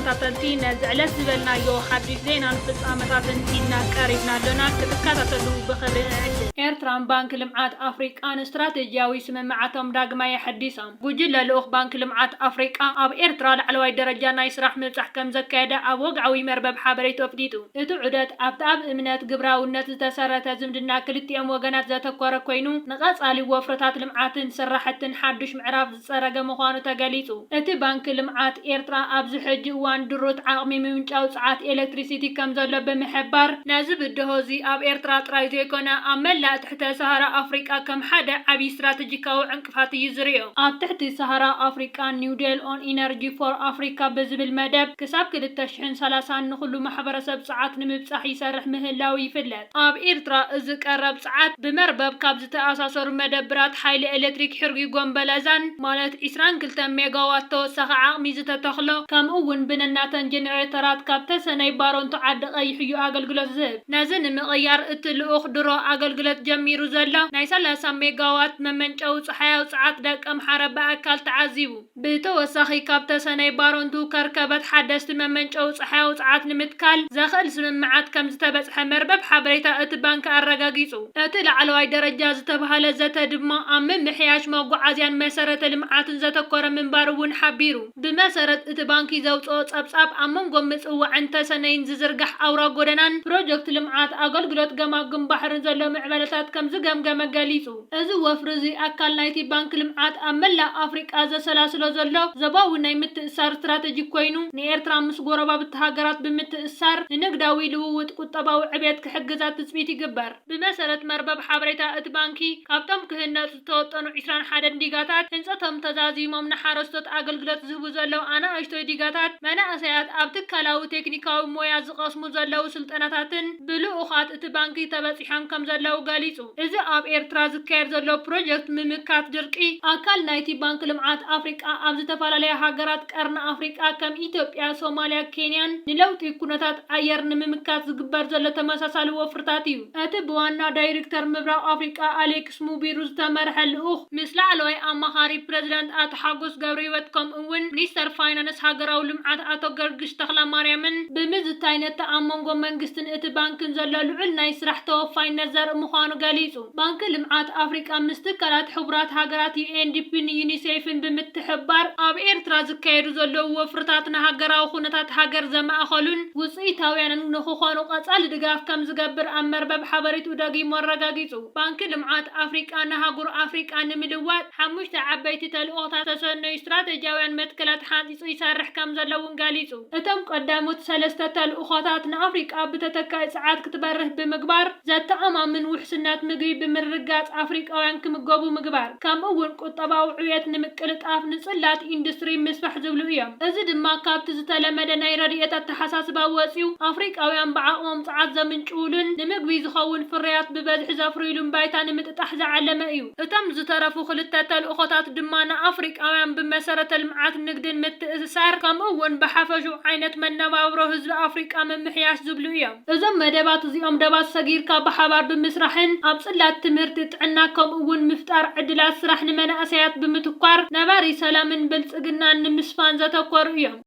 ተኸታተልቲ ነዝዕለት ዝበልናዮ ሓድሽ ዜና ንፍጻመታትን ኢልና ቀሪብና ኣለና ክትከታተሉ ብኽብሪ ንዕድል። ኤርትራን ባንክ ልምዓት ኣፍሪቃን ስትራቴጂያዊ ስምምዓቶም ዳግማ የሐዲሶም። ጉጅለ ልኡኽ ባንክ ልምዓት ኣፍሪቃ ኣብ ኤርትራ ላዕለዋይ ደረጃ ናይ ስራሕ ምብጻሕ ከም ዘካየደ ኣብ ወግዓዊ መርበብ ሓበሬታ ኣፍሊጡ። እቲ ዑደት ኣብቲ ኣብ እምነት ግብራውነት ዝተሰረተ ዝምድና ክልቲኦም ወገናት ዘተኮረ ኮይኑ ንቐጻሊ ወፍረታት ልምዓትን ስራሕትን ሓድሽ ምዕራፍ ዝጸረገ ምዃኑ ተገሊጹ። እቲ ባንክ ልምዓት ኤርትራ ኣብዚ ሕጂ እዋን ድሩት ዓቕሚ ምምንጫው ጸዓት ኤሌክትሪሲቲ ከም ዘሎ ብምሕባር ነዚ ብድሆ እዚ ኣብ ኤርትራ ጥራይ ዘይኮነ ኣብ መላእ ትሕተ ሰሃራ ኣፍሪቃ ከም ሓደ ዓብዪ ስትራቴጂካዊ ዕንቅፋት እዩ ዝርኦ። ኣብ ትሕቲ ሰሃራ ኣፍሪቃ ኒው ዴል ኦን ኢነርጂ ፎር ኣፍሪካ ብዝብል መደብ ክሳብ 2030 ንኹሉ ማሕበረሰብ ጸዓት ንምብጻሕ ይሰርሕ ምህላው ይፍለጥ። ኣብ ኤርትራ እዚ ቀረብ ጸዓት ብመርበብ ካብ ዝተኣሳሰሩ መደብራት ሓይሊ ኤሌክትሪክ ሕርጊጎም በለዛን ማለት 22 ሜጋዋት ተወሳኺ ዓቕሚ ዝተተኽሎ ከምኡ እውን ብነናተን ጀነሬተራት ካብ ተሰነይ ባሮንቶ ዓዲ ቀይሕ እዩ ኣገልግሎት ዝህብ። ነዚ ንምቕያር እቲ ልኡኽ ድሮ ኣገልግሎት ጀሚሩ ዘሎ ናይ 30 ሜጋዋት መመንጨዊ ፀሓያዊ ጸዓት ደቀ ምሓረ ብኣካል ተዓዚቡ። ብተወሳኺ ካብ ተሰነይ ባሮንቱ ከርከበት ሓደስቲ መመንጨዊ ፀሓያዊ ጸዓት ንምትካል ዘኽእል ስምምዓት ከም ዝተበጽሐ መርበብ ሓበሬታ እቲ ባንክ ኣረጋጊጹ። እቲ ላዕለዋይ ደረጃ ዝተባሃለ ዘተ ድማ ኣብ ምምሕያሽ መጓዓዝያን መሰረተ ልምዓትን ዘተኮረ ምንባር እውን ሓቢሩ። ብመሰረት እቲ ባንኪ ዘውፅኦ ጸብጻብ ኣብ መንጎ ምጽዋዕን ተሰነይን ዝዝርጋሕ ኣውራ ጎደናን ፕሮጀክት ልምዓት ኣገልግሎት ገማግም ባሕርን ዘሎ ምዕበለታት ከም ዝገምገመ ገሊጹ። እዚ ወፍሪ እዚ ኣካል ናይቲ ባንክ ልምዓት ኣብ መላእ ኣፍሪቃ ዘሰላስሎ ዘሎ ዘባዊ ናይ ምትእስሳር ስትራቴጂ ኮይኑ ንኤርትራ ምስ ጎረባብቲ ሃገራት ብምትእስሳር ንንግዳዊ ልውውጥ ቁጠባዊ ዕብየት ክሕግዛት ትጽቢት ይግበር። ብመሰረት መርበብ ሓበሬታ እቲ ባንኪ ካብቶም ክህነፁ ዝተወጠኑ 21 ዲጋታት ህንፀቶም ተዛዚሞም ንሓረስቶት ኣገልግሎት ዝህቡ ዘለው ኣናእሽቶይ ዲጋታት መናእሰያት ኣብ ትካላዊ ቴክኒካዊ ሞያ ዝቐስሙ ዘለው ስልጠናታትን ብልኡኻት እቲ ባንኪ ተበፂሖም ከም ዘለው ገሊጹ። እዚ ኣብ ኤርትራ ዝካየድ ዘሎ ፕሮጀክት ምምካት ድርቂ ኣካል ናይቲ ባንክ ልምዓት ኣፍሪቃ ኣብ ዝተፈላለየ ሃገራት ቀርኒ ኣፍሪቃ ከም ኢትዮጵያ፣ ሶማልያ፣ ኬንያን ንለውጢ ኩነታት ኣየር ንምምካት ዝግበር ዘሎ ተመሳሳሊ ወፍርታት እዩ። እቲ ብዋና ዳይሬክተር ምብራቕ ኣፍሪቃ ኣሌክስ ሙቢሩ ዝተመርሐ ልኡኽ ምስ ላዕለዋይ ኣማኻሪ ፕሬዚዳንት ኣቶ ሓጎስ ገብረህይወት ከምኡ እውን ሚኒስተር ፋይናንስ ሃገራዊ ልምዓት ኣቶ ገርግሽ ተኽለማርያምን ብምዝታይ ነቲ ኣብ መንጎ መንግስትን እቲ ባንክን ዘሎ ልዑል ናይ ስራሕ ተወፋይነት ዘርኢ ምዃኑ ገሊጹ። ባንኪ ልምዓት ኣፍሪቃ ምስ ትካላት ሕቡራት ሃገራት ዩኤንዲፒን ዩኒሴፍን ብምትሕባር ኣብ ኤርትራ ዝካየዱ ዘለዉ ወፍርታት ንሃገራዊ ኩነታት ሃገር ዘማእኸሉን ውፅኢታውያንን ንክኾኑ ቀጻሊ ድጋፍ ከም ዝገብር ኣብ መርበብ ሓበሬቱ ደጊሙ ኣረጋጊጹ። ባንኪ ልምዓት ኣፍሪቃ ንሃገር ኣፍሪቃ ንምልዋጥ 5 ዓበይቲ ተልእኾታት ተሰነዩ ስትራቴጂያውያን መትከላት ሓንፂፁ ይሰርሕ ከም ዘለውን ገሊጹ። እቶም ቀዳሞት 3 ተልእኾታት ንኣፍሪቃ ብተተካይ ጸዓት ክትበርህ ብምግባር ዘተኣማምን ውሕስነት ምግቢ ብምርጋጽ ኣፍሪቃውያን ክምገቡ ምግባር ከምኡ እውን ቁጠባዊ ዕብየት ንምቅልጣፍ ንጽላት ኢንዱስትሪ ምስፋሕ ዝብሉ እዮም። እዚ ድማ ካብቲ ዝተለመደ ናይ ረድኤት ኣተሓሳስባ ወፂኡ ኣፍሪቃውያን ብዓቕሞም ጸዓት ዘምንጭውሉን ንምግቢ ዝኸውን ፍርያት ብበዝሒ ዘፍርዩሉን ባይታ ንምጥጣሕ ዝዓለመ እዩ። እቶም ዝተረፉ 2 ተልእኾታት ድማ ንኣፍሪቃውያን ብመሰረተ ልምዓት ንግድን ምትእስሳር ከምኡ እውን ብሓፈሹ ዓይነት መነባብሮ ህዝቢ ኣፍሪቃ ምምሕያሽ ዝብሉ እዮም። እዞም መደባት እዚኦም ደባት ሰጊርካ ብሓባር ብምስራሕን ኣብ ጽላት ትምህርቲ ጥዕና ከምኡ እውን ምፍጣር ዕድላት ስራሕ ንመናእሰያት ብምትኳር ነባሪ ሰላምን ብልጽግናን ንምስፋን ዘተኮሩ እዮም።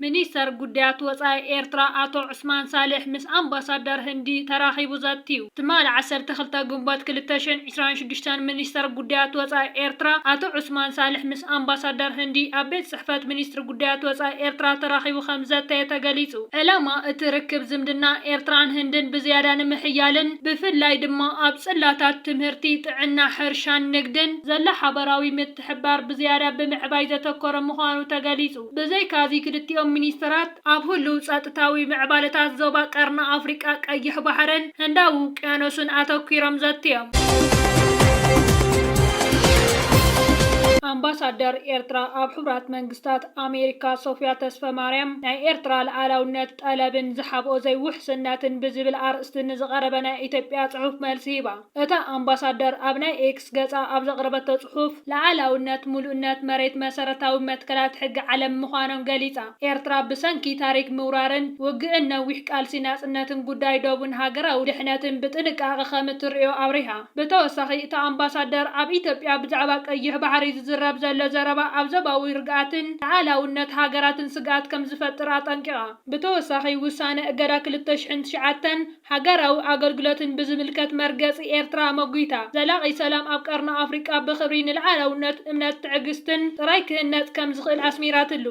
ሚኒስተር ጉዳያት ወጻኢ ኤርትራ ኣቶ ዑስማን ሳልሕ ምስ ኣምባሳደር ህንዲ ተራኺቡ ዘትዩ። ትማል 12 ግንቦት 2026 ሚኒስተር ጉዳያት ወጻኢ ኤርትራ ኣቶ ዑስማን ሳልሕ ምስ ኣምባሳደር ህንዲ ኣብ ቤት ጽሕፈት ሚኒስትሪ ጉዳያት ወጻኢ ኤርትራ ተራኺቡ ከም ዘተየ ተገሊጹ። ዕላማ እቲ ርክብ ዝምድና ኤርትራን ህንድን ብዝያዳ ንምሕያልን ብፍላይ ድማ ኣብ ጽላታት ትምህርቲ፣ ጥዕና፣ ሕርሻን ንግድን ዘላ ሓበራዊ ምትሕብባር ብዝያዳ ብምዕባይ ዘተኮረ ምዃኑ ተገሊጹ። ብዘይካዚ ክልቲኦም ሚኒስተራት ኣብ ሁሉ ጸጥታዊ ምዕባለታት ዞባ ቀርኒ ኣፍሪቃ ቀይሕ ባሕርን ህንዳዊ ውቅያኖስን ኣተኪሮም ዘትዮም። ኣምባሳደር ኤርትራ ኣብ ሕቡራት መንግስታት ኣሜሪካ ሶፊያ ተስፋ ማርያም ናይ ኤርትራ ሉዓላውነት ጠለብን ዝሓብኦ ዘይውሕስነትን ብዝብል ኣርእስቲ ንዝቐረበ ናይ ኢትዮጵያ ጽሑፍ መልሲ ሂባ። እታ ኣምባሳደር ኣብ ናይ ኤክስ ገጻ ኣብ ዘቕረበቶ ጽሑፍ ሉዓላውነት ምሉእነት መሬት መሰረታዊ መትከላት ሕጊ ዓለም ምዃኖም ገሊጻ ኤርትራ ብሰንኪ ታሪክ ምውራርን ውግእን ነዊሕ ቃልሲ ናጽነትን ጉዳይ ዶቡን ሃገራዊ ድሕነትን ብጥንቃቐ ከም እትርእዮ ኣብሪሃ። ብተወሳኺ እታ ኣምባሳደር ኣብ ኢትዮጵያ ብዛዕባ ቀይሕ ባሕሪ ዝዝረ ዝርረብ ዘሎ ዘረባ ኣብ ዞባዊ ርግኣትን ተዓላውነት ሃገራትን ስጋት ከም ዝፈጥር ኣጠንቂቓ ብተወሳኺ ውሳነ እገዳ 2009 ሃገራዊ ኣገልግሎትን ብዝምልከት መርገፂ ኤርትራ መጉይታ ዘላቒ ሰላም ኣብ ቀርኒ ኣፍሪቃ ብኽብሪ ንልዓላውነት እምነት ትዕግስትን ጥራይ ክህነት ከም ዝኽእል ኣስሚራትሉ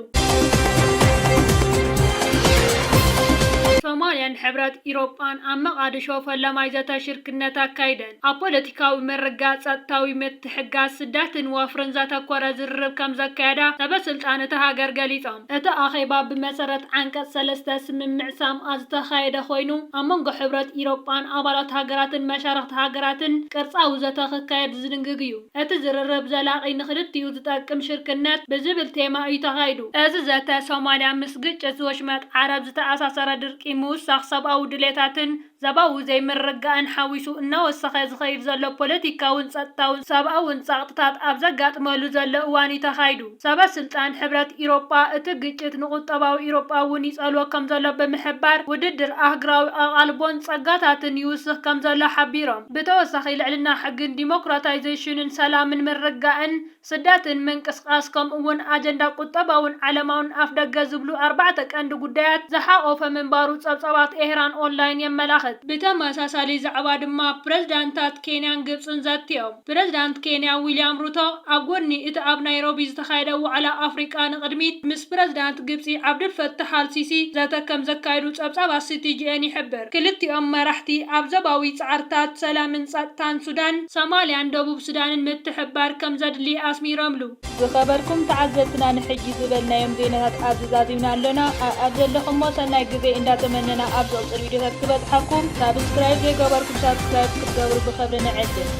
ሶማሊያን ሕብረት ኢሮጳን ኣብ መቃዲሾ ፈላማይ ዘተ ሽርክነት ኣካይደን ኣብ ፖለቲካዊ ምርግጋፅ ጸጥታዊ ምትሕግጋዝ ስዳትን ወፍርን ዘተኮረ ዝርርብ ከም ዘካየዳ ሰበስልጣን እቲ ሃገር ገሊፆም እቲ ኣኼባ ብመሰረት ዓንቀጽ 3 ስምምዕ ሳምኣ ዝተኻየደ ኮይኑ ኣብ መንጎ ሕብረት ኢሮጳን ኣባላት ሃገራትን መሻርክቲ ሃገራትን ቅርጻዊ ዘተ ክካየድ ዝድንግግ እዩ እቲ ዝርርብ ዘላቒ ንኽልቲኡ ዝጠቅም ሽርክነት ብዝብል ቴማ እዩ ተኻይዱ እዚ ዘተ ሶማልያ ምስ ግጭት ወሽመጥ ዓረብ ዝተኣሳሰረ ድርቂ ምውሳኽ ሰብኣዊ ድሌታትን ዘባዊ ዘይምርግጋእን ሓዊሱ እናወሰኸ ዝኸይድ ዘሎ ፖለቲካውን ጸጥታውን ሰብኣውን ጸቕጥታት ኣብ ዘጋጥመሉ ዘሎ እዋን ተኻይዱ ሰበስልጣን ሕብረት ኢሮጳ እቲ ግጭት ንቁጠባዊ ኢሮጳ እውን ይጸልዎ ከም ዘሎ ብምሕባር ውድድር ኣህጉራዊ ኣቓልቦን ጸጋታትን ይውስኽ ከም ዘሎ ሓቢሮም ብተወሳኺ ልዕልና ሕግን ዲሞክራታይዜሽንን ሰላምን ምርግጋእን ስደትን ምንቅስቓስ ከምኡውን ኣጀንዳ ቁጠባውን ዓለማውን ኣፍ ደገ ዝብሉ 4 ቀንዲ ጉዳያት ዝሓቖፈ ምንባሩ ጸብጻባት ኤህራን ኦንላይን የመላኽት ብተመሳሳሊ ዛዕባ ድማ ፕሬዝዳንታት ኬንያን ግብፅን ዘትዮም ፕሬዝዳንት ኬንያ ዊልያም ሩቶ ኣብ ጎኒ እቲ ኣብ ናይሮቢ ዝተኻየደ ዋዕላ ኣፍሪቃ ንቅድሚት ምስ ፕሬዝዳንት ግብፂ ዓብዱልፈታሕ አልሲሲ ዘተ ከም ዘካየዱ ጸብጻባት ሲቲጂኤን ይሕብር ክልቲኦም መራሕቲ ኣብ ዞባዊ ጻዕርታት ሰላምን ጸጥታን ሱዳን ሶማልያን ደቡብ ሱዳንን ምትሕብባር ከም ዘድሊ ኣስሚሮምሉ ዝኸበርኩም ተዓዘብትና ንሕጂ ዝበልናዮም ዜናታት ኣብ ዝዛዚምና ኣለና ኣብ ዘለኹም ሰናይ ግዜ እንዳተመነና ኣብ ዝቕፅል ቪድዮታት ክበጽሓኩም ሰብስክራይብ ዘይገበርኩም ሰብስክራይብ ክትገብሩ ብኸብሪ ንዕድም